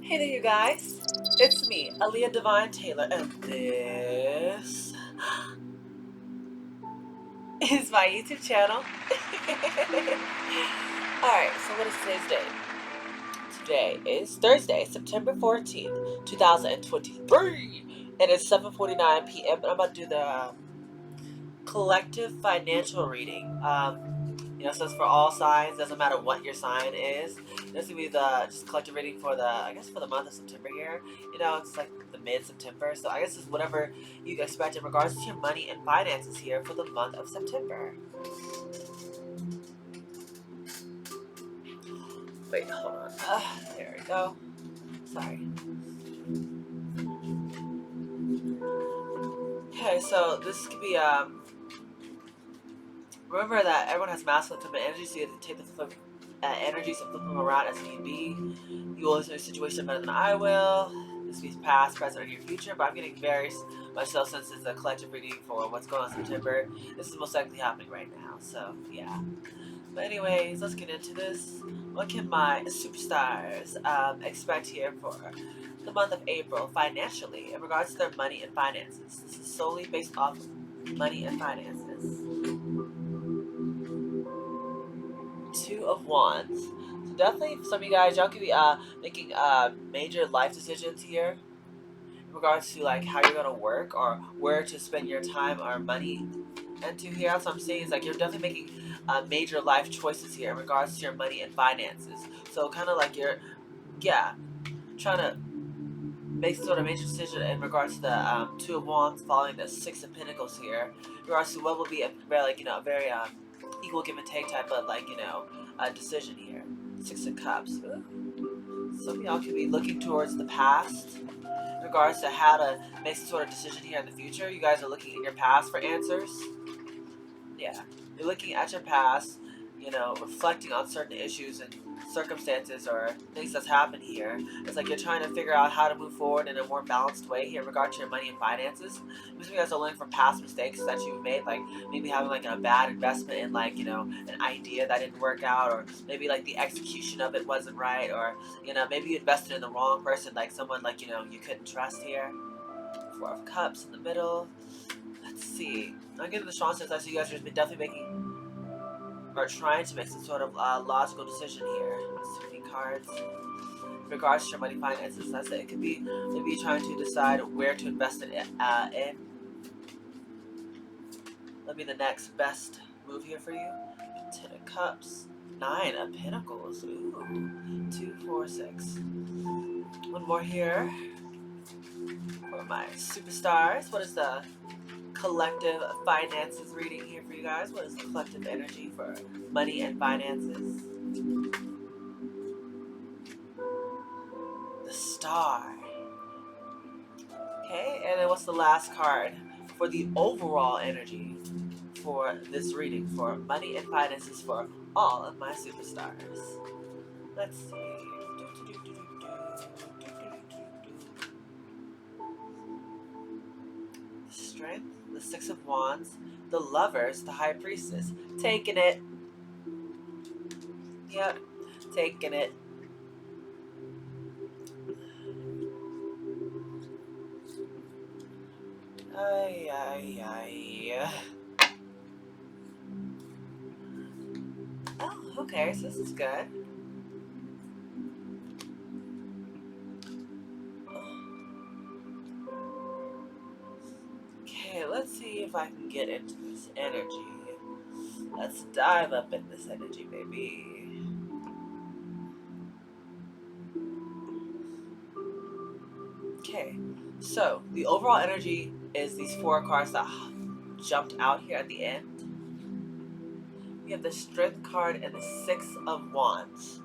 Hey there, you guys. It's me, Aaliyah Divine Taylor, and this is my YouTube channel. Alright, so what is today's date? Today is Thursday, September 14th, 2023. It is 7:49 p.m. and I'm about to do the collective financial reading. It says for all signs, doesn't matter what your sign is. This will be the just collective reading for for the month of September here. It's like the mid-September, so I guess it's whatever you expect in regards to your money and finances here for the month of September. Wait, hold on. There we go. Sorry. Okay, so this could be remember that everyone has masculine and feminine energy, so you have to take the energies and flip them around as need be. You will listen to a situation better than I will. This means past, present, or your future, but I'm getting very myself since it's a collective reading for what's going on in September. This is most likely happening right now, so yeah. But anyways, let's get into this. What can my superstars expect here for the month of April financially in regards to their money and finances? This is solely based off money and finances. Two of Wands. So definitely, some of you guys, y'all could be making major life decisions here in regards to like how you're gonna work or where to spend your time or money into here. That's what I'm saying. Is like you're definitely making major life choices here in regards to your money and finances. So kind of like you're, yeah, trying to make sort of major decision in regards to the Two of Wands following the Six of Pentacles here. In regards to what will be a very very equal give and take type of decision here. Six of Cups. Ooh. Some of y'all could be looking towards the past in regards to how to make some sort of decision here in the future. You guys are looking in your past for answers. Yeah, you're looking at your past, reflecting on certain issues and circumstances or things that's happened here. It's like you're trying to figure out how to move forward in a more balanced way here in regard to your money and finances. Most of you guys are learning from past mistakes that you've made, like maybe having like a bad investment in an idea that didn't work out, or maybe like the execution of it wasn't right, or maybe you invested in the wrong person, like someone you couldn't trust here. Four of Cups in the middle. Let's see. I'm getting the strong sense I see you guys are definitely making or trying to make some sort of logical decision here. Three cards. In regards to your money finances, that's it. It could be maybe trying to decide where to invest it in. Let me the next best move here for you. Ten of Cups. Nine of Pentacles. Ooh. 2, 4, 6. One more here for my superstars. What is the collective finances reading here for you guys? What is the collective energy for money and finances? The Star. Okay, and then what's the last card for the overall energy for this reading for money and finances for all of my superstars? Let's see. Strength, the Six of Wands, the Lovers, the High Priestess. Taking it. Yep, taking it. Ay, ay, ay. Oh, okay, so this is good. Okay, let's see if I can get into this energy. Let's dive up in this energy, baby. Okay, so the overall energy is these four cards that jumped out here at the end. We have the Strength card and the Six of Wands.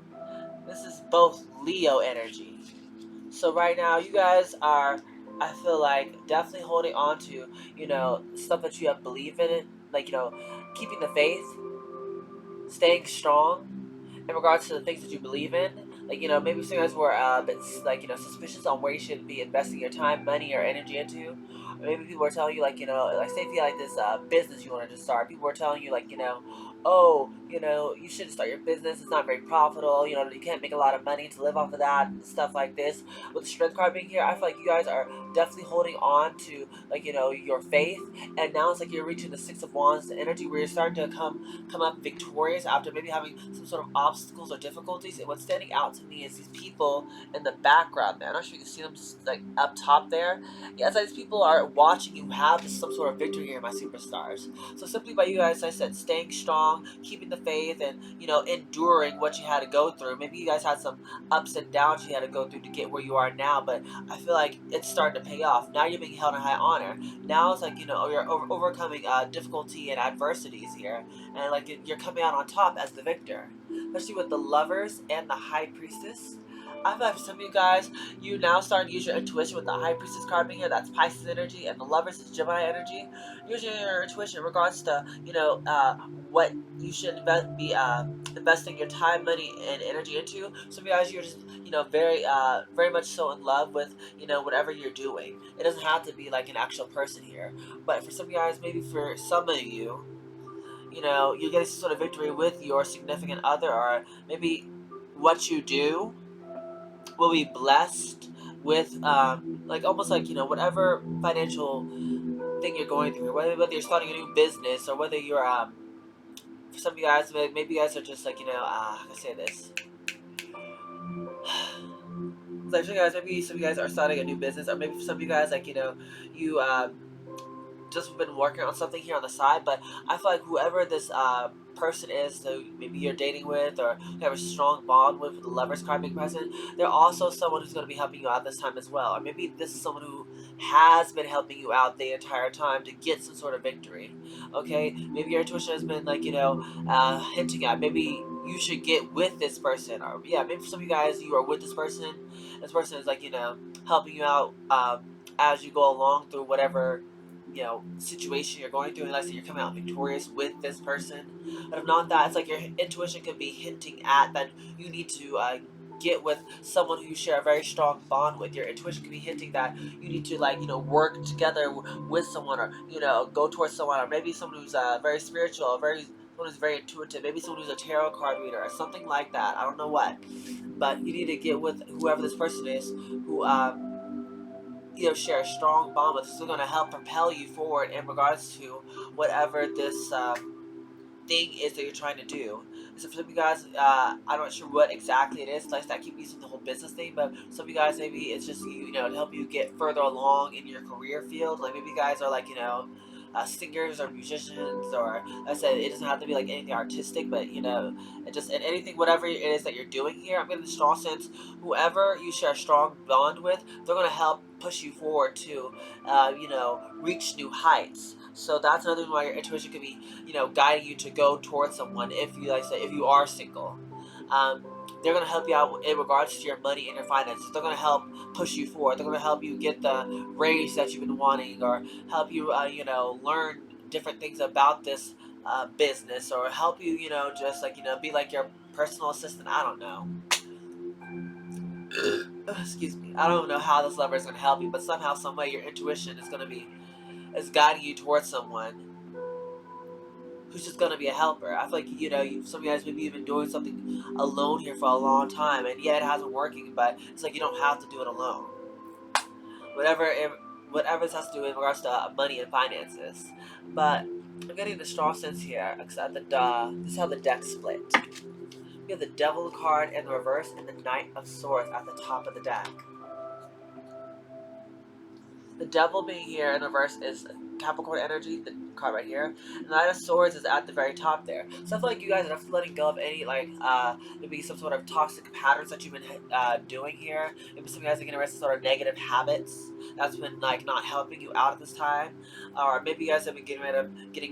This is both Leo energy. So right now, you guys are, I feel like, definitely holding on to, stuff that you have believed in it. Like, keeping the faith, staying strong in regards to the things that you believe in. Like, maybe some guys were a bit, suspicious on where you should be investing your time, money, or energy into. Or maybe people are telling you, like, say if you had, like, this business you wanted to start. People were telling you, like, oh, you should start your business. It's not very profitable. You can't make a lot of money to live off of that and stuff like this. With the strength card being here, I feel like you guys are definitely holding on to like your faith, and now it's like you're reaching the Six of Wands energy where you're starting to come up victorious after maybe having some sort of obstacles or difficulties. And what's standing out to me is these people in the background there. I'm not sure if you can see them like up top there. Yeah, it's like these people are watching you have some sort of victory here, my superstars. So simply by you guys, I said, staying strong, keeping the faith, and enduring what you had to go through. Maybe you guys had some ups and downs you had to go through to get where you are now, but I feel like it's starting to pay off. Now you're being held in high honor. Now it's like you're overcoming difficulty and adversities here, and like you're coming out on top as the victor. Especially with the Lovers and the High Priestess. I feel like for some of you guys, you now starting to use your intuition with the High Priestess card being here. That's Pisces energy, and the Lovers is Gemini energy. Using your intuition in regards to what you should investing your time, money, and energy into. Some of you guys, you're just very much so in love with whatever you're doing. It doesn't have to be like an actual person here, but for some of you guys, maybe for some of you, you're getting some sort of victory with your significant other, or maybe what you do will be blessed with like almost like whatever financial thing you're going through, whether you're starting a new business or whether you're for some of you guys, maybe you guys are just like how can I say this? Like some of you guys, maybe some of you guys are starting a new business, or maybe for some of you guys, like you just been working on something here on the side. But I feel like whoever this person is, so maybe you're dating with, or you have a strong bond with the Lovers card being present, they're also someone who's going to be helping you out this time as well. Or maybe this is someone who has been helping you out the entire time to get some sort of victory. Okay, maybe your intuition has been like hinting at maybe you should get with this person, or yeah, maybe for some of you guys you are with this person. This person is like helping you out as you go along through whatever situation you're going through, and let's say you're coming out victorious with this person. But if not that, it's like your intuition could be hinting at that you need to get with someone who you share a very strong bond with. Your intuition could be hinting that you need to like work together with someone, or go towards someone, or maybe someone who's very spiritual, someone who's very intuitive, maybe someone who's a tarot card reader or something like that. I don't know what, but you need to get with whoever this person is who share a strong bond with. It's going to help propel you forward in regards to whatever this thing is that you're trying to do. So for some of you guys, I'm not sure what exactly it is. Like I keep using the whole business thing, but some of you guys maybe it's just to help you get further along in your career field. Like maybe you guys are like singers or musicians, or like I said, it doesn't have to be like anything artistic, but it just and anything whatever it is that you're doing here. I'm getting the strong sense whoever you share a strong bond with, they're gonna help push you forward to reach new heights. So that's another reason why your intuition could be guiding you to go towards someone. If you like say if you are single, um, they're gonna help you out in regards to your money and your finances. They're gonna help push you forward. They're gonna help you get the raise that you've been wanting, or help you learn different things about this business, or help you just like be like your personal assistant. I don't know. Excuse me. I don't know how this lever is gonna help you, but somehow, some way, your intuition is guiding you towards someone who's just gonna be a helper. I feel like some of you guys maybe you've been doing something alone here for a long time, and yeah, it hasn't working, but it's like you don't have to do it alone. Whatever, whatever this has to do in regards to money and finances. But I'm getting the strong sense here. Except that this is how the deck split. We have the Devil card in the reverse and the Knight of Swords at the top of the deck. The Devil being here in reverse is Capricorn energy, the card right here. And the Knight of Swords is at the very top there. So I feel like you guys are definitely letting go of any maybe some sort of toxic patterns that you've been doing here. Maybe some of you guys are getting rid of some sort of negative habits that's been like not helping you out at this time. Or maybe you guys have been getting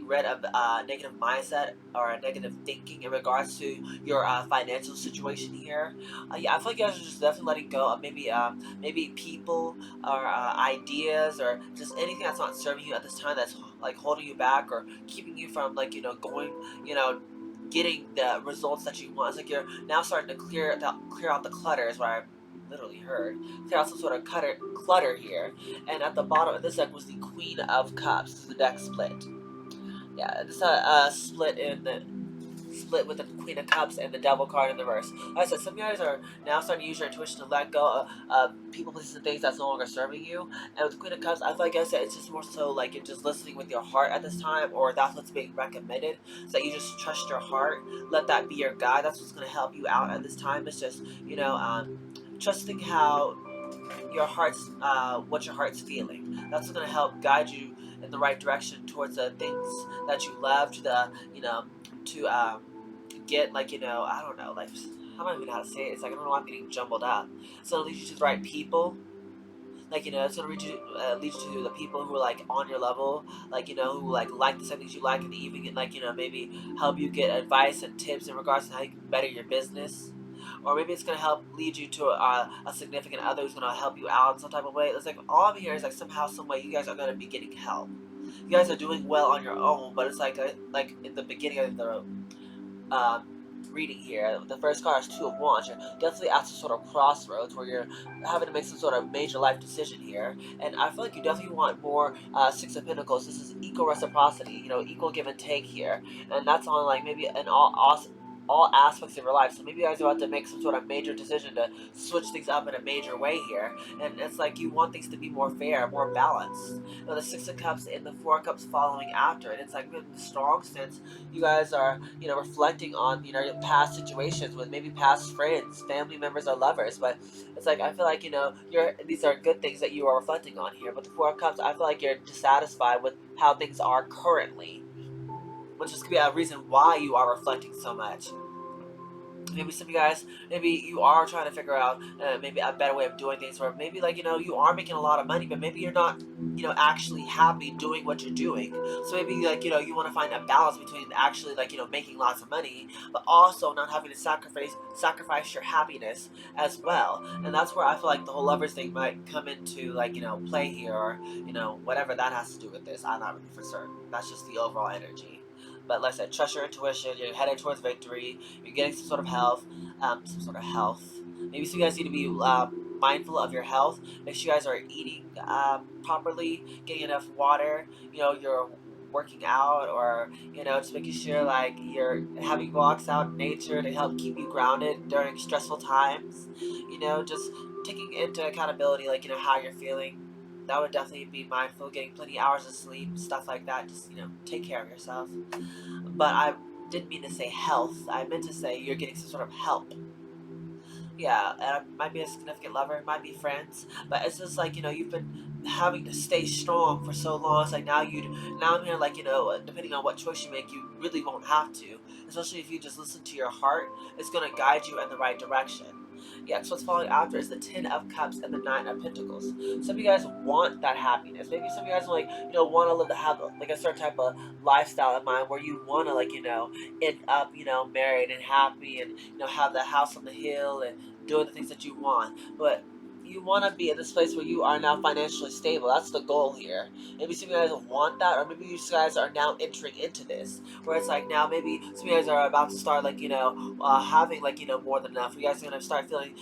rid of negative mindset or negative thinking in regards to your financial situation here. Yeah, I feel like you guys are just definitely letting go of maybe people or ideas, or just anything that's not serving you at this time, that's like holding you back or keeping you from like going getting the results that you want. It's like you're now starting to clear out the clutter, is what I literally heard. Clear out some sort of clutter here. And at the bottom of this deck was the Queen of Cups. This is the deck split. Yeah, this split in split with the Queen of Cups and the Devil card in the reverse. Like I said, some of you guys are now starting to use your intuition to let go of people, places, and things that's no longer serving you. And with the Queen of Cups, I feel like I said it's just more so like you're just listening with your heart at this time, or that's what's being recommended. So that you just trust your heart, let that be your guide. That's what's going to help you out at this time. It's just trusting how your heart's what your heart's feeling. That's what's gonna help guide you in the right direction towards the things that you love, to the to get I don't know, like I don't even know how to say it. It's like I don't know why I'm getting jumbled up. It's gonna lead you to the right people. It's gonna lead you to the people who are like on your level, who like the same things you like, and even maybe help you get advice and tips in regards to how you can better your business. Or maybe it's gonna help lead you to a significant other who's gonna help you out in some type of way. It's like all I'm hearing is like somehow, some way, you guys are gonna be getting help. You guys are doing well on your own, but it's like in the beginning of the um, reading here, the first card is Two of Wands. You're definitely at some sort of crossroads where you're having to make some sort of major life decision here, and I feel like you definitely want more Six of Pentacles. This is equal reciprocity, equal give and take here, and that's on like maybe an all aspects of your life. So maybe you guys are about to make some sort of major decision to switch things up in a major way here, and it's like you want things to be more fair, more balanced. The Six of Cups and the Four of Cups following after it. It's like in the strong sense, you guys are reflecting on your past situations with maybe past friends, family members, or lovers. But it's like I feel like you're these are good things that you are reflecting on here. But the Four of Cups, I feel like you're dissatisfied with how things are currently, which is could be a reason why you are reflecting so much. Maybe some of you guys, maybe you are trying to figure out maybe a better way of doing things, or maybe you are making a lot of money, but maybe you're not actually happy doing what you're doing. So maybe you want to find a balance between actually making lots of money, but also not having to sacrifice your happiness as well. And that's where I feel like the whole lovers thing might come into play here, or whatever that has to do with this. I'm not really for certain. That's just the overall energy. But like I said, trust your intuition. You're headed towards victory. You're getting some sort of health. Maybe some of you guys need to be mindful of your health. Make sure you guys are eating properly, getting enough water. You're working out, or just making sure like you're having walks out in nature to help keep you grounded during stressful times. Just taking into accountability, how you're feeling. That would definitely be mindful. Getting plenty hours of sleep, stuff like that. Just take care of yourself. But I didn't mean to say health. I meant to say you're getting some sort of help. Yeah, and it might be a significant lover, it might be friends, but it's just like you've been having to stay strong for so long. It's like now I'm here depending on what choice you make, you really won't have to. Especially if you just listen to your heart, it's gonna guide you in the right direction. Yeah, so what's following after is the Ten of Cups and the Nine of Pentacles. Some of you guys want that happiness. Maybe some of you guys want to live to have like a certain type of lifestyle in mind where you want to end up married and happy, and have the house on the hill and doing the things that you want. But you want to be in this place where you are now financially stable. That's the goal here. Maybe some of you guys want that, or maybe you guys are now entering into this, where it's like now maybe some of you guys are about to start having more than enough. You guys are gonna start feeling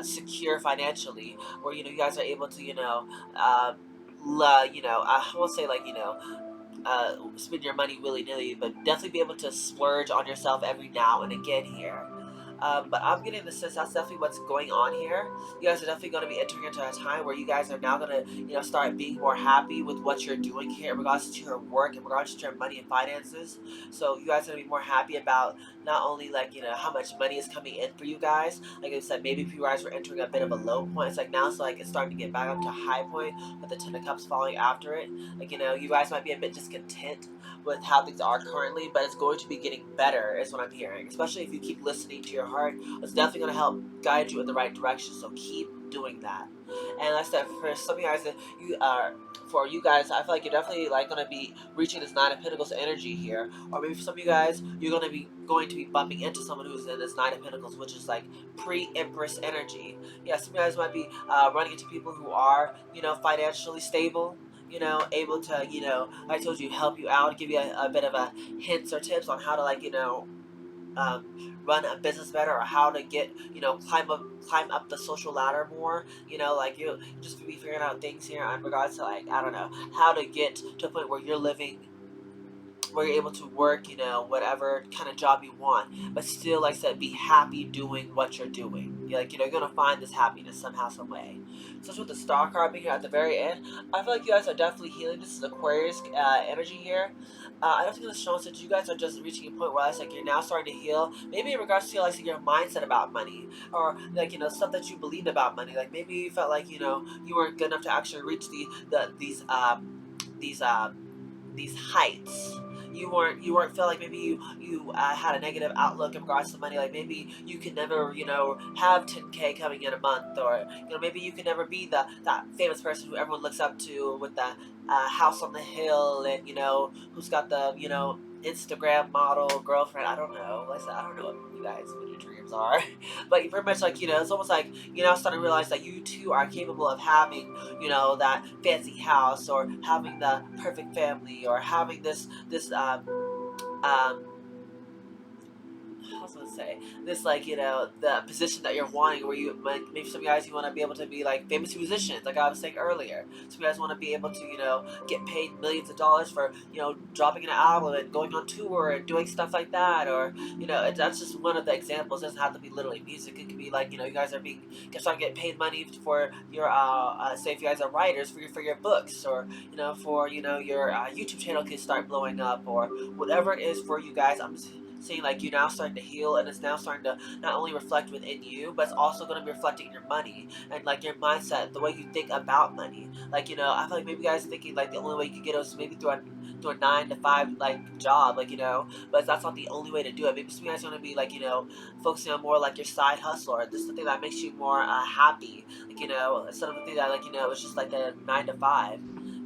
secure financially, where you guys are able to I won't say spend your money willy nilly, but definitely be able to splurge on yourself every now and again here. But I'm getting the sense that's definitely what's going on here. You guys are definitely going to be entering into a time where you guys are now going to, start being more happy with what you're doing here in regards to your work, in regards to your money and finances. So you guys are going to be more happy about not only how much money is coming in for you guys. Like I said, maybe if you guys were entering a bit of a low point, it's like now it's like it's starting to get back up to a high point with the Ten of Cups falling after it. You guys might be a bit discontent with how things are currently, but it's going to be getting better, is what I'm hearing. Especially if you keep listening to your heart, it's definitely going to help guide you in the right direction. So keep doing that. And like I said, for some of you guys, for you guys, I feel like you're definitely going to be reaching this Nine of Pentacles energy here, or maybe for some of you guys, you're going to be bumping into someone who's in this Nine of Pentacles, which is like pre-Empress energy. Yeah, some of you guys might be running into people who are financially stable, able to, I told you, help you out, give you a bit of a hints or tips on how to run a business better, or how to get climb up the social ladder more. You just be figuring out things here in regards to I don't know, how to get to a point where you're living where you're able to work, you know, whatever kind of job you want, but still, like I said, be happy doing what you're doing. You're like, you know, you're gonna find this happiness somehow, some way. So with the Star card being here at the very end, I feel like you guys are definitely healing. This is Aquarius energy here. I don't think it's showing that you guys are just reaching a point where it's like you're now starting to heal. Maybe in regards to like your mindset about money, or like, you know, stuff that you believed about money. Like maybe you felt like, you know, you weren't good enough to actually reach these these heights. You weren't feel like maybe you had a negative outlook in regards to money. Like maybe you could never, you know, have 10K coming in a month, or you know, maybe you could never be that famous person who everyone looks up to with the house on the hill, and you know, who's got the, you know, Instagram model girlfriend. I don't know. Like I said, I don't know what you guys, what your dreams are, but you pretty much like, you know, it's almost like you now starting to realize that you too are capable of having, you know, that fancy house, or having the perfect family, or having um I was gonna say this, like, you know, the position that you're wanting, where you like, maybe some guys, you want to be able to be like famous musicians, like I was saying earlier. Some guys want to be able to, you know, get paid millions of dollars for, you know, dropping an album and going on tour and doing stuff like that. Or you know, that's just one of the examples. It doesn't have to be literally music. It could be like, you know, you guys are being start getting paid money for your say if you guys are writers for your books, or you know, for, you know, your YouTube channel can start blowing up, or whatever it is for you guys. I'm just seeing like you now starting to heal, and it's now starting to not only reflect within you, but it's also going to be reflecting in your money, and like your mindset, the way you think about money. Like, you know, I feel like maybe you guys are thinking like the only way you could get it was maybe through a 9 to 5 like job, like, you know, but that's not the only way to do it. Maybe some guys are going to be like, you know, focusing on more like your side hustle, or this is the thing that makes you more happy, like, you know, instead of the thing that, like, you know, it's just like the 9 to 5.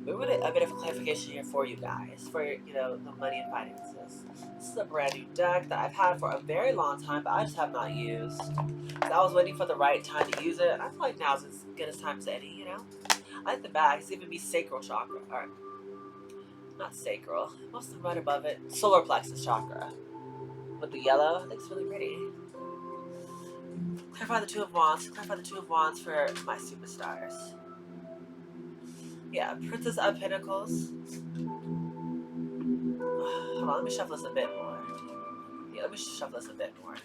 We want a bit of clarification here for you guys, for, you know, the money and finances. This is a brand new deck that I've had for a very long time, but I just have not used. I was waiting for the right time to use it, and I feel like now's as good as time as any, you know? I like the back. It's even be sacral chakra. Or, not sacral. What's the right above it? Solar plexus chakra. With the yellow. I think it's really pretty. Clarify the Two of Wands. Clarify the Two of Wands for my superstars. Yeah, Princess of Pentacles. Hold on, let me shuffle this a bit more. Yeah, let me shuffle this a bit more.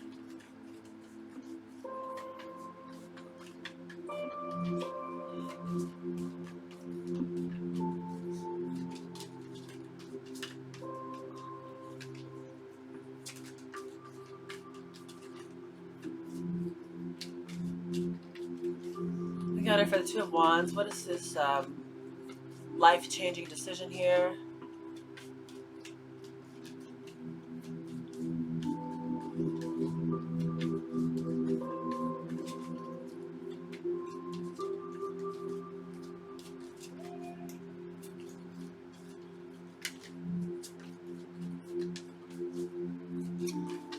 We got it for the Two of Wands. What is this life-changing decision here?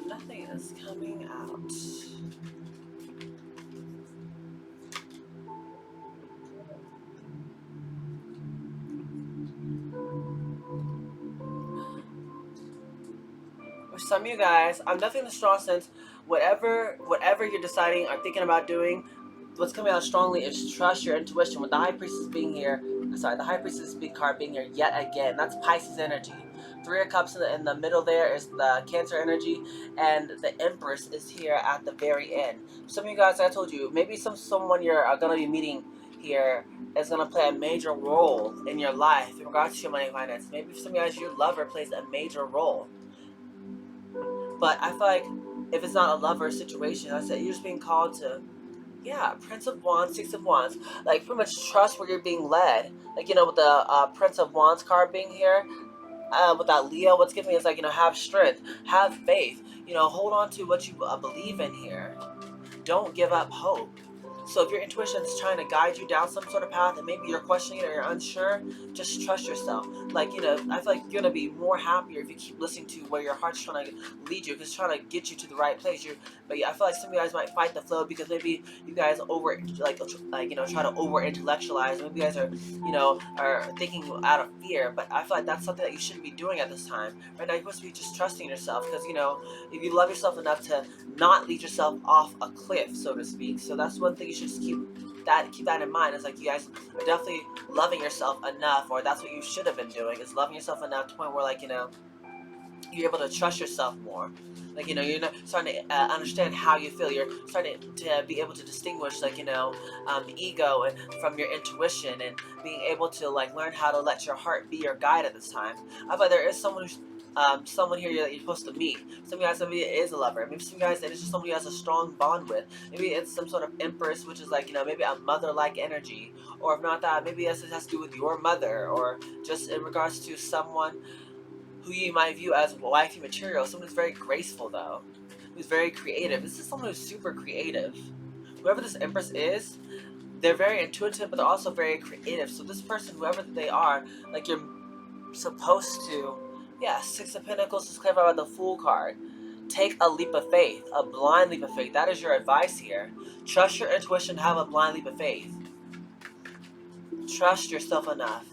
Nothing is coming out. For some of you guys, I'm definitely in the strong sense. Whatever you're deciding or thinking about doing, what's coming out strongly is trust your intuition. With the High Priestess being here, the High Priestess big card being here yet again. That's Pisces energy. Three of Cups in the middle there is the Cancer energy, and the Empress is here at the very end. Some of you guys, like I told you, maybe someone you're gonna be meeting here is gonna play a major role in your life in regards to your money and finance. Maybe for some of you guys, your lover plays a major role. But I feel like if it's not a lover situation, I said you're just being called to, yeah, Prince of Wands, Six of Wands. Like, pretty much trust where you're being led. Like, you know, with the Prince of Wands card being here, with that Leo, what's giving me is like, you know, have strength, have faith. You know, hold on to what you believe in here. Don't give up hope. So if your intuition is trying to guide you down some sort of path, and maybe you're questioning it or you're unsure, just trust yourself. Like, you know, I feel like you're gonna be more happier if you keep listening to where your heart's trying to lead you, because it's trying to get you to the right place. But yeah, I feel like some of you guys might fight the flow because maybe you guys you know, try to over intellectualize. Maybe you guys are, you know, are thinking out of fear. But I feel like that's something that you shouldn't be doing at this time. Right now, you're supposed to be just trusting yourself, because, you know, if you love yourself enough to not lead yourself off a cliff, so to speak. So that's one thing you should just keep that in mind. It's like you guys are definitely loving yourself enough, or that's what you should have been doing, is loving yourself enough to the point where, like, you know, you're able to trust yourself more. Like, you're not starting to understand how you feel. You're starting to be able to distinguish, like, ego and from your intuition, and being able to like learn how to let your heart be your guide at this time. I bet there is someone here that you're supposed to meet. Some guys, somebody is a lover. Maybe some guys, it's just somebody who has a strong bond with. Maybe it's some sort of empress, which is like, maybe a mother-like energy. Or if not that, maybe it has to do with your mother, or just in regards to someone who you might view as wifey material. Someone who's very graceful, though, who's very creative. This is someone who's super creative. Whoever this empress is, they're very intuitive, but they're also very creative. So this person, whoever they are, like, you're supposed to, yeah, Six of Pentacles is clarified by the Fool card. Take a leap of faith, a blind leap of faith. That is your advice here. Trust your intuition, have a blind leap of faith. Trust yourself enough.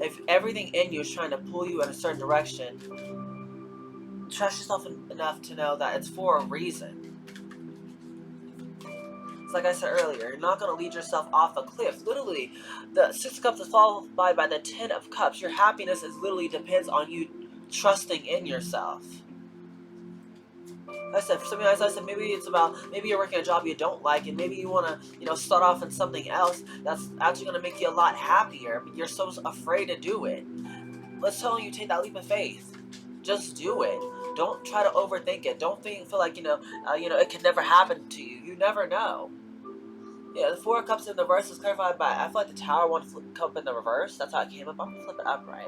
If everything in you is trying to pull you in a certain direction, trust yourself enough to know that it's for a reason. It's like I said earlier, you're not going to lead yourself off a cliff. Literally, the Six of Cups is followed by the Ten of Cups. Your happiness is literally depends on you trusting in yourself. I said, for some of you guys, I said maybe it's about, maybe you're working a job you don't like, and maybe you want to, start off in something else that's actually going to make you a lot happier, but you're so afraid to do it. Let's tell you, take that leap of faith. Just do it. Don't try to overthink it. Don't feel like, it can never happen to you. You never know. Yeah, the Four of Cups in the reverse is clarified by, I feel like the Tower, one cup in the reverse. That's how it came up. I'm going to flip it upright.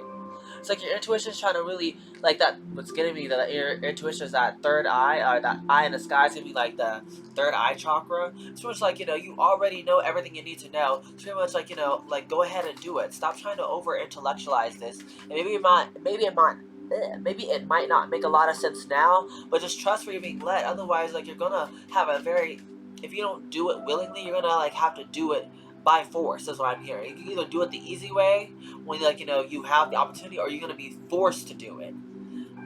It's like your intuition is trying to really, like that, what's getting me, that your intuition is that third eye, or that eye in the sky is going to be like the third eye chakra. It's pretty much like, you already know everything you need to know. It's pretty much like, like go ahead and do it. Stop trying to over-intellectualize this. And maybe it might not make a lot of sense now, but just trust where you're being led. Otherwise, like, you're going to have if you don't do it willingly, you're going to, like, have to do it by force, is what I'm hearing. You can either do it the easy way, when you have the opportunity, or you're going to be forced to do it,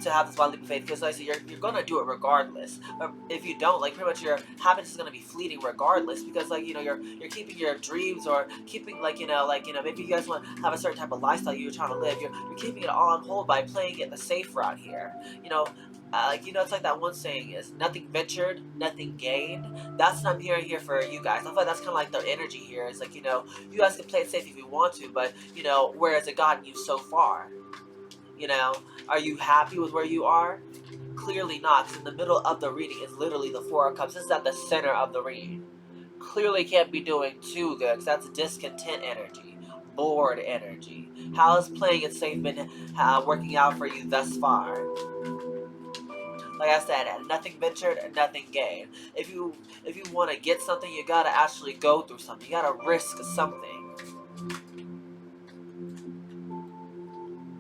to have this blind leap of faith, because like I said, you're going to do it regardless. But if you don't, like, pretty much your happiness is going to be fleeting regardless, because like, you're keeping your dreams, or keeping like, maybe you guys want to have a certain type of lifestyle you're trying to live, you're keeping it all on hold by playing it the safe route here. It's like that one saying is, nothing ventured, nothing gained. That's what I'm hearing here for you guys. I feel like that's kind of like the energy here. It's like, you guys can play it safe if you want to, but, where has it gotten you so far? Are you happy with where you are? Clearly not, because in the middle of the reading is literally the Four of Cups. This is at the center of the reading. Clearly can't be doing too good, because that's discontent energy, bored energy. How has playing it safe been working out for you thus far? Like I said, nothing ventured, nothing gained. If you want to get something, you gotta actually go through something. You gotta risk something.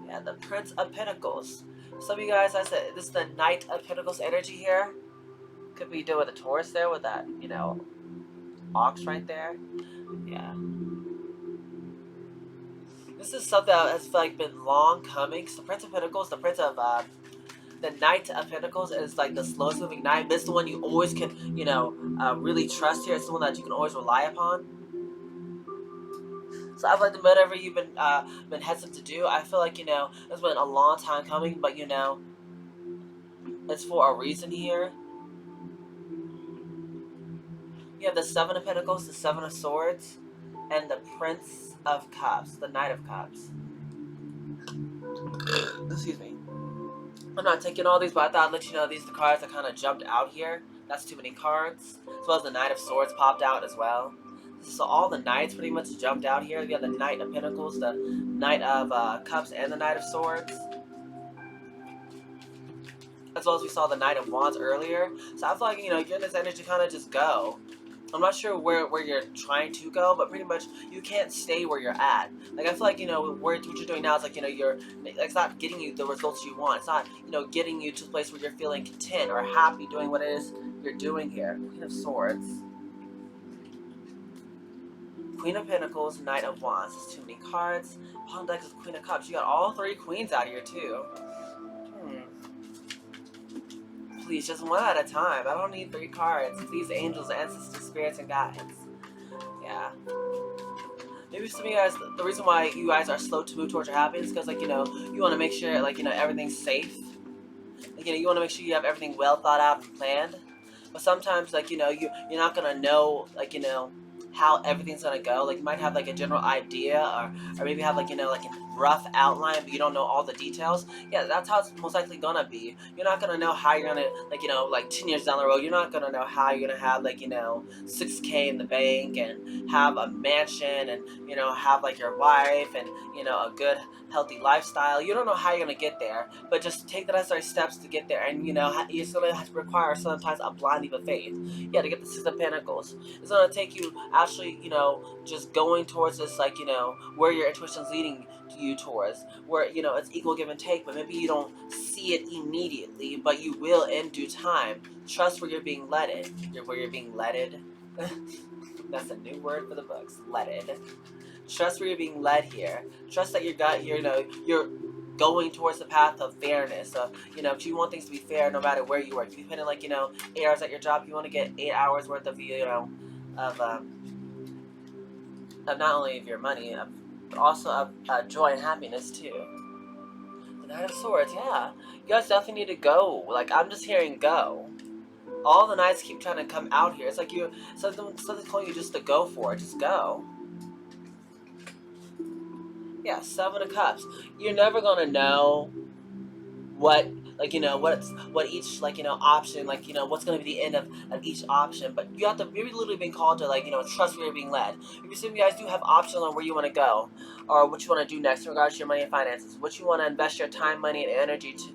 Yeah, the Prince of Pentacles. Some of you guys, I said, this is the Knight of Pentacles energy here. Could be doing the Taurus there with that, ox right there. Yeah. This is something that has like been long coming. So the Prince of Pentacles, the Knight of Pentacles is like the slowest moving knight. This is the one you always can, really trust here. It's the one that you can always rely upon. So I feel like whatever you've been hesitant to do, I feel like, it's been a long time coming, but, it's for a reason here. You have the Seven of Pentacles, the Seven of Swords, and the Prince of Cups, the Knight of Cups. Excuse me. I'm not taking all these, but I thought I'd let you know these are the cards that kind of jumped out here. That's too many cards. As well as the Knight of Swords popped out as well. So all the Knights pretty much jumped out here. We have the Knight of Pentacles, the Knight of Cups, and the Knight of Swords. As well as we saw the Knight of Wands earlier. So I feel like, you're in this energy to kind of just go. I'm not sure where you're trying to go, but pretty much you can't stay where you're at. Like, I feel like, what you're doing now is like, it's not getting you the results you want. It's not, getting you to a place where you're feeling content or happy doing what it is you're doing here. Queen of Swords. Queen of Pentacles, Knight of Wands. There's too many cards. Bottom deck is Queen of Cups. You got all three queens out here, too. Please, just one at a time. I don't need 3 cards. Please, angels, ancestors, spirits, and guides. Yeah. Maybe some of you guys, the reason why you guys are slow to move towards your happiness is because, like, you want to make sure, like, everything's safe. You want to make sure you have everything well thought out and planned. But sometimes, you're not gonna know, how everything's gonna go. Like, you might have like a general idea, or maybe have like a rough outline, but you don't know all the details. Yeah, that's how it's most likely gonna be. You're not gonna know how you're gonna, 10 years down the road, you're not gonna know how you're gonna have 6K in the bank and have a mansion and have like your wife and a good healthy lifestyle. You don't know how you're gonna get there, but just take the necessary steps to get there. And it's gonna have to require sometimes a blind leap of faith. Yeah, to get the Six of Pentacles, it's gonna take you actually, just going towards this, where your intuition's leading you towards, where it's equal give and take, but maybe you don't see it immediately, but you will in due time. Trust where you're being led. Where you're being led. That's a new word for the books. Leaded. Trust where you're being led here. Trust that you're going towards the path of fairness. So, if you want things to be fair no matter where you work. If you put in 8 hours at your job, you want to get 8 hours worth of of of not only of your money, but also of joy and happiness too. The Knight of Swords, yeah. You guys definitely need to go. Like, I'm just hearing go. All the knights keep trying to come out here. It's like something's calling you just to go for it. Just go. Yeah, Seven of Cups. You're never gonna know what what each option, what's going to be the end of each option, but you're literally being called to trust where you're being led. Maybe some of you guys do have options on where you want to go or what you want to do next in regards to your money and finances, what you want to invest your time, money, and energy to,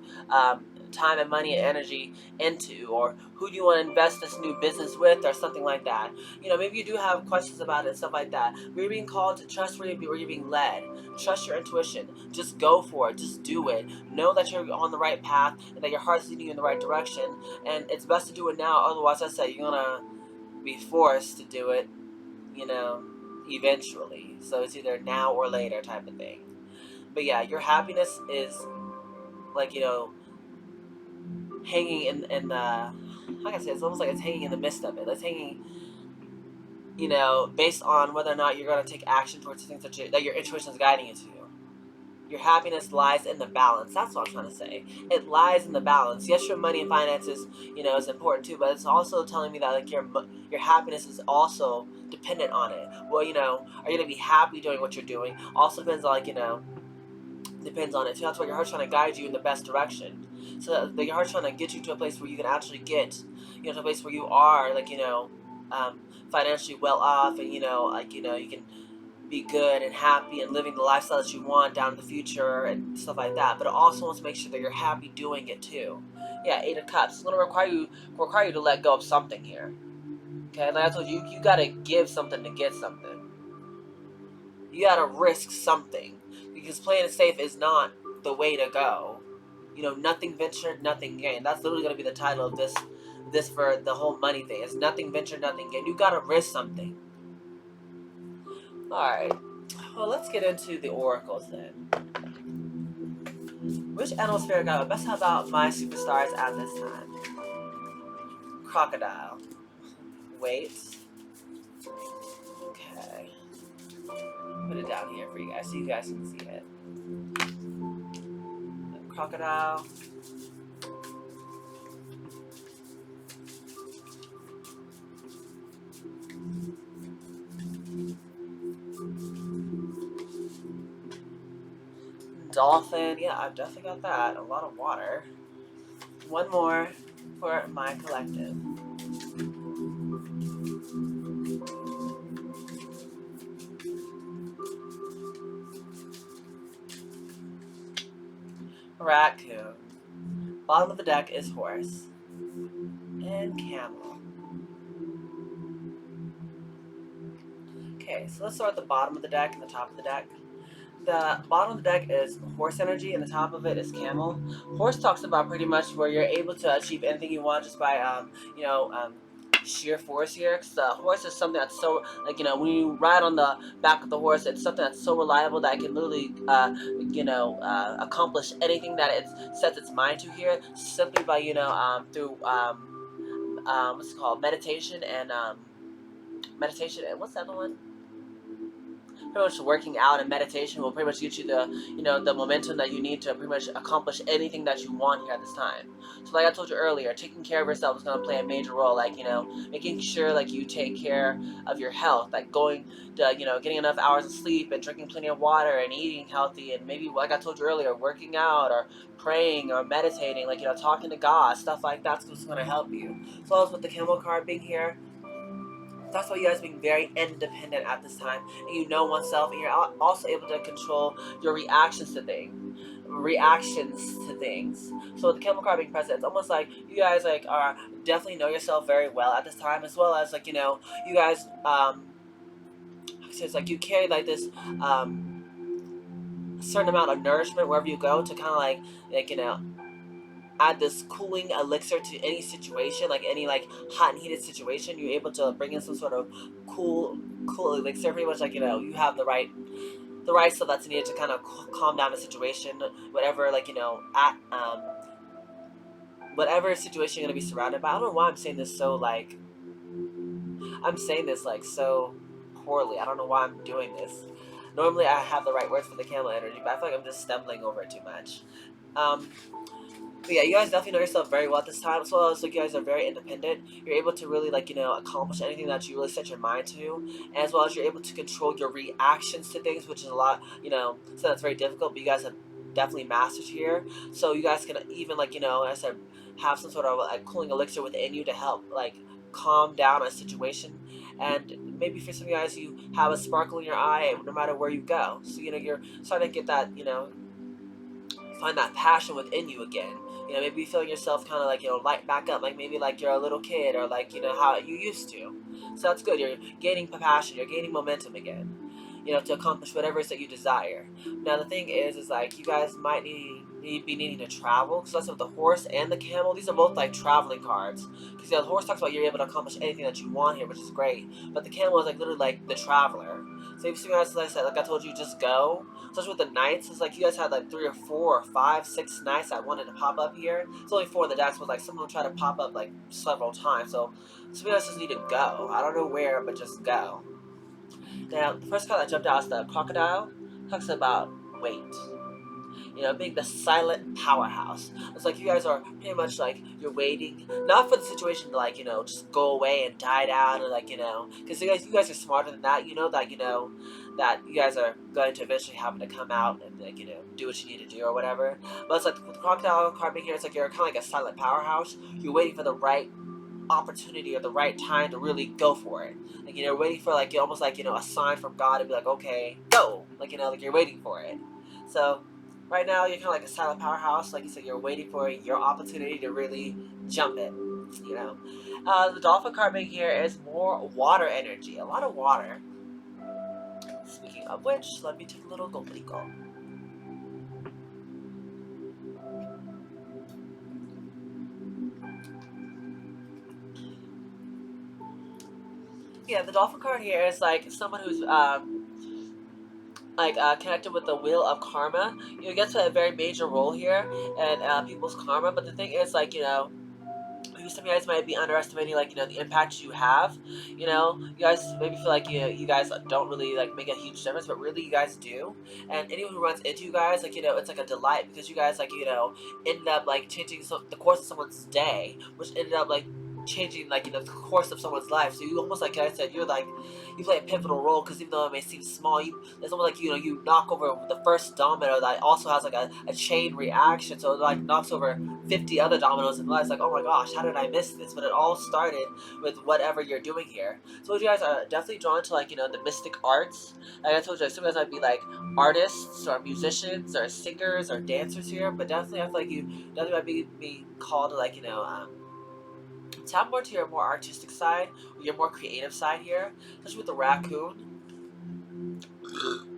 time and money and energy into, or who do you want to invest this new business with, or something like that. Maybe you do have questions about it and stuff like that. You're being called to trust where you're being led. Trust your intuition. Just go for it. Just do it. Know that you're on the right path and that your heart's leading you in the right direction. And it's best to do it now. Otherwise, I say you're gonna be forced to do it, eventually. So it's either now or later type of thing. But yeah, your happiness is like hanging in the. Like I said, it's almost like it's hanging in the midst of it. It's hanging, based on whether or not you're gonna take action towards the things that your intuition is guiding you to. Your happiness lies in the balance. That's what I'm trying to say. It lies in the balance. Yes, your money and finances, is important too, but it's also telling me that your happiness is also dependent on it. Well, are you gonna be happy doing what you're doing? Also depends on depends on it too. That's why your heart's trying to guide you in the best direction. So that your heart's trying to get you to a place where you can actually get, to a place where you are um, financially well off, and you can be good and happy and living the lifestyle that you want down in the future and stuff like that. But it also wants to make sure that you're happy doing it too. Yeah, Eight of Cups. It's going to require you to let go of something here. Okay, like I told you, you got to give something to get something. You got to risk something, because playing it safe is not the way to go. Nothing ventured, nothing gained. That's literally going to be the title of this for the whole money thing. It's nothing ventured, nothing gained. You got to risk something. All right. Well, let's get into the oracles then. Which animal spirit guide would best help out my superstars at this time? Crocodile. Wait. Okay. Put it down here for you guys so you guys can see it. Crocodile. Dolphin. Yeah, I've definitely got that. A lot of water. One more for my collective. Raccoon. Bottom of the deck is horse. And camel. Okay, so let's start at the bottom of the deck and the top of the deck. The bottom of the deck is horse energy, and the top of it is camel. Horse talks about pretty much where you're able to achieve anything you want just by, sheer force here. Cause the horse is something that's so, when you ride on the back of the horse, it's something that's so reliable that it can literally, accomplish anything that it sets its mind to here, simply by, through, what's it called, meditation and what's the other one? pretty much working out and meditation will pretty much get you the, the momentum that you need to pretty much accomplish anything that you want here at this time. So like I told you earlier, taking care of yourself is going to play a major role, like, making sure like you take care of your health, like going to, getting enough hours of sleep and drinking plenty of water and eating healthy, and maybe like I told you earlier, working out or praying or meditating, like, talking to God, stuff like that's what's going to help you. As well as with the camel card being here, that's why you guys being very independent at this time, and you know oneself, and you're also able to control your reactions to things. So with the camel card being present, it's almost like you guys like are definitely know yourself very well at this time, as well as like, you guys so it's like you carry like this certain amount of nourishment wherever you go to kind of like add this cooling elixir to any situation, like any like hot and heated situation. You're able to bring in some sort of cool elixir, pretty much like, you have the right stuff that's needed to kind of calm down the situation, whatever, like, at whatever situation you're gonna be surrounded by. I don't know why I'm saying this like so poorly. I don't know why I'm doing this. Normally I have the right words for the camel energy, but I feel like I'm just stumbling over it too much. Um, but yeah, you guys definitely know yourself very well at this time. As well as like you guys are very independent. You're able to really like, accomplish anything that you really set your mind to, and as well as you're able to control your reactions to things, which is a lot, so that's very difficult. But you guys have definitely mastered here. So you guys can even like, as I said, have some sort of like cooling elixir within you to help like calm down a situation. And maybe for some of you guys, you have a sparkle in your eye no matter where you go. So you're starting to get that, find that passion within you again. Maybe feeling yourself kind of like, light back up, like maybe like you're a little kid, or like, how you used to. So that's good. You're gaining passion, you're gaining momentum again, to accomplish whatever it is that you desire. Now the thing is like you guys might be needing to travel. So that's with the horse and the camel. These are both like traveling cards. Because the horse talks about you're able to accomplish anything that you want here, which is great. But the camel is like literally like the traveler. So if you guys, like I said, like I told you, just go. Especially with the knights, it's like you guys had like 3 or 4 or 5, 6 knights that wanted to pop up here. It's only 4 in the decks, but like someone tried to pop up like several times. So some of you guys just need to go. I don't know where, but just go. Now, the first card that jumped out is the crocodile. Talks about weight. Being the silent powerhouse. It's like you guys are pretty much like you're waiting, not for the situation to like, just go away and die down, or like, because you guys are smarter than that. You know that, that you guys are going to eventually have to come out and like, do what you need to do or whatever. But it's like with the crocodile card being here, it's like you're kind of like a silent powerhouse. You're waiting for the right opportunity or the right time to really go for it. Like, waiting for like almost like, a sign from God to be like, okay, go. Like, like you're waiting for it. So right now you're kind of like a silent powerhouse. Like you said, you're waiting for your opportunity to really jump it. The dolphin card being here is more water energy. A lot of water. Speaking of which, let me take a little gulpity gulp. Yeah, the dolphin card here is like someone who's connected with the wheel of karma. You get to a very major role here in people's karma. But the thing is, like, maybe some of you guys might be underestimating, like, the impact you have. You guys maybe feel like you guys don't really like make a huge difference, but really you guys do. And anyone who runs into you guys, like, it's like a delight, because you guys like, ended up like changing the course of someone's day, which ended up like changing like, the course of someone's life. So you almost like I said, you're like, you play a pivotal role, because even though it may seem small, it's almost like, you knock over the first domino that also has like a chain reaction, so it like knocks over 50 other dominoes in life. It's like, oh my gosh, how did I miss this? But it all started with whatever you're doing here. So you guys are definitely drawn to like, the mystic arts. Like I told you, like, some of you guys might be like artists or musicians or singers or dancers here, but definitely I feel like you definitely might be called to like, tap more to your more artistic side, or your more creative side here, especially with the raccoon.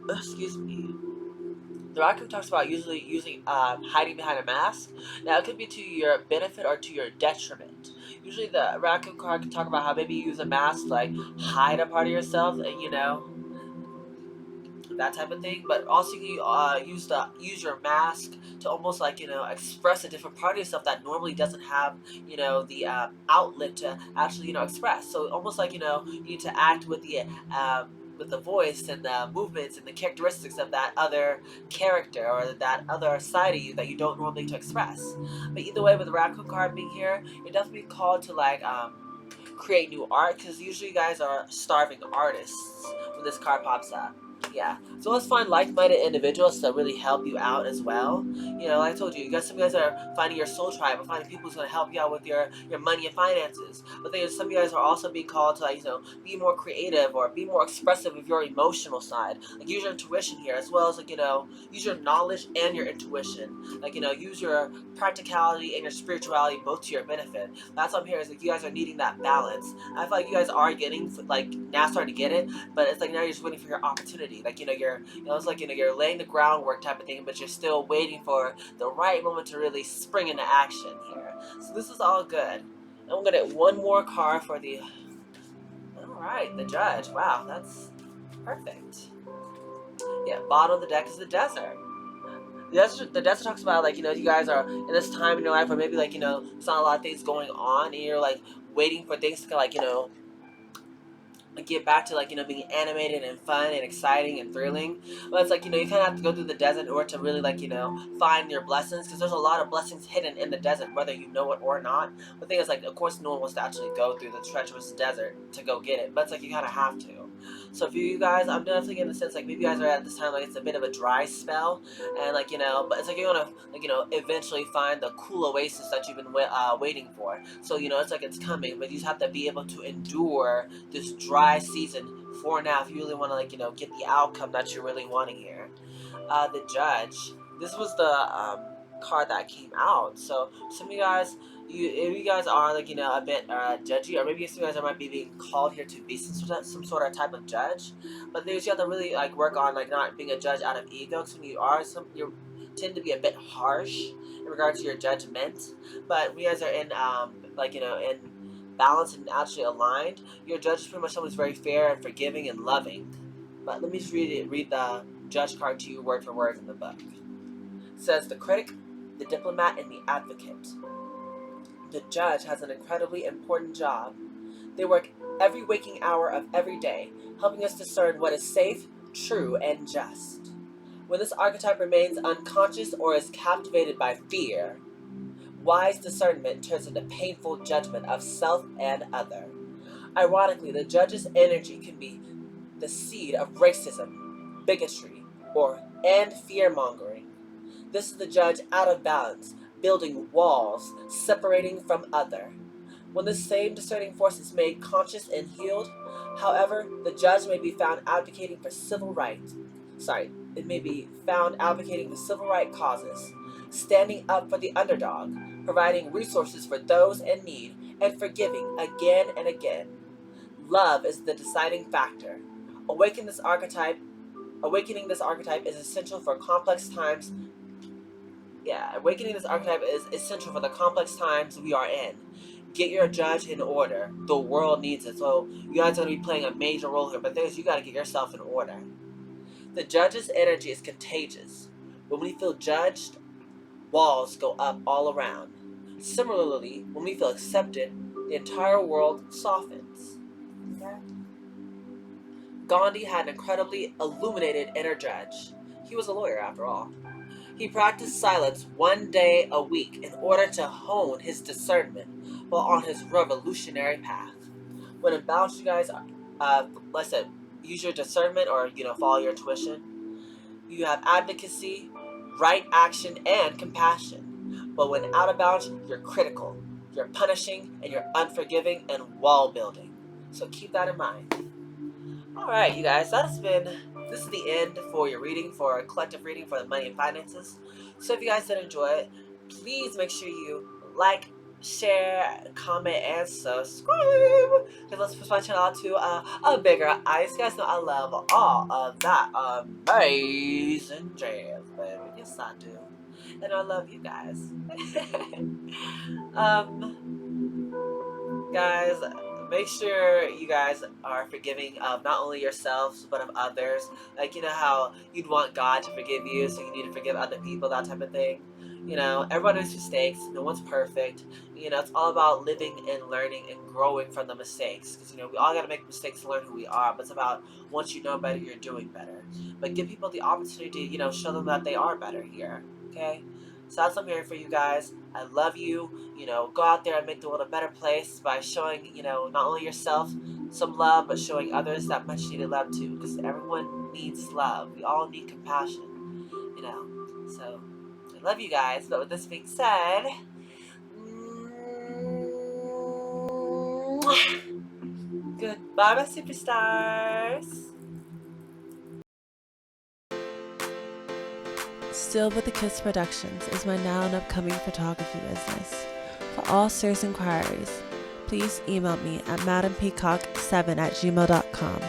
Excuse me. The raccoon talks about usually using hiding behind a mask. Now it could be to your benefit or to your detriment. Usually the raccoon card can talk about how maybe you use a mask to like hide a part of yourself, and that type of thing. But also you use your mask to almost like, express a different part of yourself that normally doesn't have, the outlet to actually, express. So almost like, you need to act with the with the voice and the movements and the characteristics of that other character or that other side of you that you don't normally to express. But either way, with the raccoon card being here, you're definitely called to like create new art because usually you guys are starving artists when this card pops up. Yeah, so let's find like-minded individuals to really help you out as well. You know, like I told you, some guys are finding your soul tribe or finding people who's gonna help you out with your money and finances. But then some of you guys are also being called to like be more creative or be more expressive of your emotional side. Like use your intuition here as well as like use your knowledge and your intuition. Like use your practicality and your spirituality both to your benefit. That's what I'm hearing is like you guys are needing that balance. I feel like you guys are getting like now starting to get it, but it's like now you're just waiting for your opportunity. Like it's like you're laying the groundwork type of thing, but you're still waiting for the right moment to really spring into action here. So this is all good. And I'm gonna get one more card for the. All right, the judge. Wow, that's perfect. Yeah, bottom of the deck is the desert. The desert talks about like you guys are in this time in your life where maybe like there's not a lot of things going on and you're like waiting for things to like get back to like being animated and fun and exciting and thrilling. But it's like you kind of have to go through the desert in order to really like find your blessings because there's a lot of blessings hidden in the desert whether you know it or not. The thing is like of course no one wants to actually go through the treacherous desert to go get it, but it's like you kind of have to. So for you guys, I'm definitely getting the sense like maybe you guys are at this time like it's a bit of a dry spell and like but it's like you're gonna like eventually find the cool oasis that you've been waiting for. So it's like it's coming, but you just have to be able to endure this dry season for now if you really want to like get the outcome that you're really wanting here. The judge. This was the card that came out. So some of you guys, if you guys are like a bit judgy, or maybe some of you guys might be being called here to be some sort of type of judge. But there's you have to really like work on like not being a judge out of ego. Because when you tend to be a bit harsh in regards to your judgment. But when you guys are in in balanced and actually aligned, your judge is pretty much someone who's very fair and forgiving and loving. But let me just read the judge card to you word for word in the book. It says the critic, the diplomat, and the advocate. The judge has an incredibly important job. They work every waking hour of every day, helping us discern what is safe, true, and just. When this archetype remains unconscious or is captivated by fear, wise discernment turns into painful judgment of self and other. Ironically, the judge's energy can be the seed of racism, bigotry, and fear-mongering. This is the judge out of balance, building walls, separating from other. When the same discerning force is made conscious and healed, however, the judge may be found advocating for civil rights. It may be found advocating for civil rights causes, standing up for the underdog, providing resources for those in need, and forgiving again and again. Love is the deciding factor. Awakening this archetype is essential for complex times. Yeah, awakening this archetype is essential for the complex times we are in. Get your judge in order. The world needs it. So you guys are going to be playing a major role here, but you got to get yourself in order. The judge's energy is contagious. When we feel judged, walls go up all around. Similarly, when we feel accepted, the entire world softens. Okay? Gandhi had an incredibly illuminated inner judge. He was a lawyer after all. He practiced silence one day a week in order to hone his discernment while on his revolutionary path. When in balance, you guys, let's say, use your discernment or follow your intuition. You have advocacy, right action, and compassion. But when out of balance, you're critical, you're punishing, and you're unforgiving and wall building. So keep that in mind. Alright, you guys, this is the end for your reading, for a collective reading for the money and finances. So if you guys did enjoy it, please make sure you like, share, comment, and subscribe. Because let's push my channel out to a bigger eyes. You guys know I love all of that amazing jazz, baby. Yes, I do. And I love you guys. Guys, make sure you guys are forgiving of not only yourselves but of others. Like how you'd want God to forgive you, so you need to forgive other people, that type of thing. You know, everyone makes mistakes. No one's perfect. You know, it's all about living and learning and growing from the mistakes. Because, you know, we all got to make mistakes to learn who we are. But it's about once you know better, you're doing better. But give people the opportunity, you know, show them that they are better here. Okay? So that's what I'm hearing for you guys. I love you. You know, go out there and make the world a better place by showing, you know, not only yourself some love, but showing others that much needed love too. Because everyone needs love. We all need compassion. You know, so I love you guys. But with this being said, goodbye, my superstars. Still with the Kiss Productions is my now and upcoming photography business. For all serious inquiries, please email me at madampeacock7@gmail.com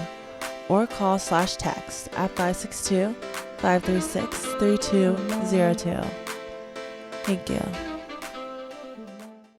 or call/text at 562-536-3202. Thank you.